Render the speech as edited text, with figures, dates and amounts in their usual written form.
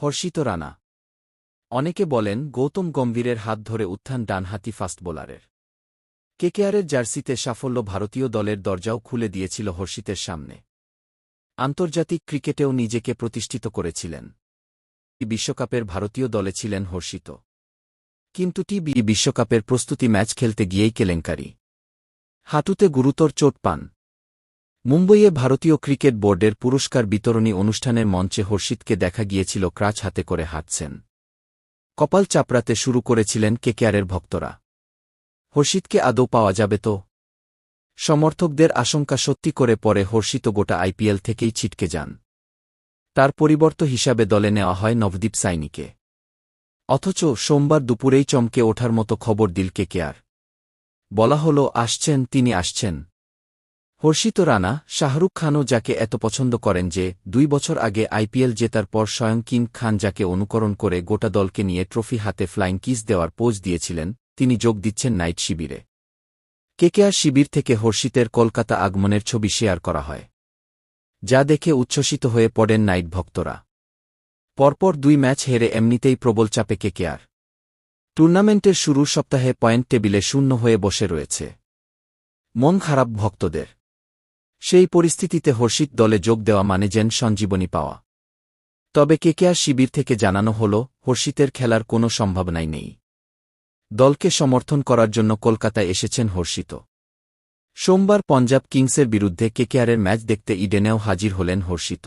হর্ষিত রানা। অনেকে বলেন গৌতম গম্ভীরের হাত ধরে উত্থান ডানহাতি ফাস্ট বোলারের। কেকেআরের জার্সিতে সাফল্য ভারতীয় দলের দরজাও খুলে দিয়েছিল হর্ষিতের সামনে। আন্তর্জাতিক ক্রিকেটেও নিজেকে প্রতিষ্ঠিত করেছিলেন। বিশ্বকাপের ভারতীয় দলে ছিলেন হর্ষিত। কিন্তু বিশ্বকাপের প্রস্তুতি ম্যাচ খেলতে গিয়েই কেলেঙ্কারি। হাঁটুতে গুরুতর চোট পান। মুম্বইয়ে ভারতীয় ক্রিকেট বোর্ডের পুরস্কার বিতরণী অনুষ্ঠানের মঞ্চে হর্ষিতকে দেখা গিয়েছিল ক্রাচ হাতে করে হাঁটছেন। কপাল চাপড়াতে শুরু করেছিলেন কেকেআরের ভক্তরা। হর্ষিতকে আদৌ পাওয়া যাবে তো? সমর্থকদের আশঙ্কা সত্যি করে পরে হর্ষিত গোটা আইপিএল থেকেই ছিটকে যান। তার পরিবর্ত হিসাবে দলে নেওয়া হয় নভদীপ সাইনিকে। অথচ সোমবার দুপুরেই চমকে ওঠার মতো খবর দিল কেকেআর। বলা হল তিনি আসছেন। হর্ষিত রানা। শাহরুখ খানও যাকে এত পছন্দ করেন যে 2 বছর আগে আইপিএল জেতার পর স্বয়ং কিং খান যাকে অনুকরণ করে গোটা দলকে নিয়ে ট্রফি হাতে ফ্লাইং কিস দেওয়ার পোজ দিয়েছিলেন, তিনি যোগ দিচ্ছেন নাইট শিবিরে। কেকেআর শিবির থেকে হর্ষিতের কলকাতা আগমনের ছবি শেয়ার করা হয়, যা দেখে উচ্ছ্বসিত হয়ে পড়েন নাইট ভক্তরা। পরপর 2 ম্যাচ হেরে এমনিতেই প্রবল চাপে কেকেআর। টুর্নামেন্টের শুরুর সপ্তাহে পয়েন্ট টেবিলে 0 হয়ে বসে রয়েছে। মন খারাপ ভক্তদের। সেই পরিস্থিতিতে হর্ষিত দলে যোগ দেওয়া মানে যেন সঞ্জীবনী পাওয়া। তবে কেকেআর শিবির থেকে জানানো হল হর্ষিতের খেলার কোনো সম্ভাবনাই নেই। দলকে সমর্থন করার জন্য কলকাতায় এসেছেন হর্ষিত। সোমবার পঞ্জাব কিংসের বিরুদ্ধে কেকেআরের ম্যাচ দেখতে ইডেনেও হাজির হলেন হর্ষিত।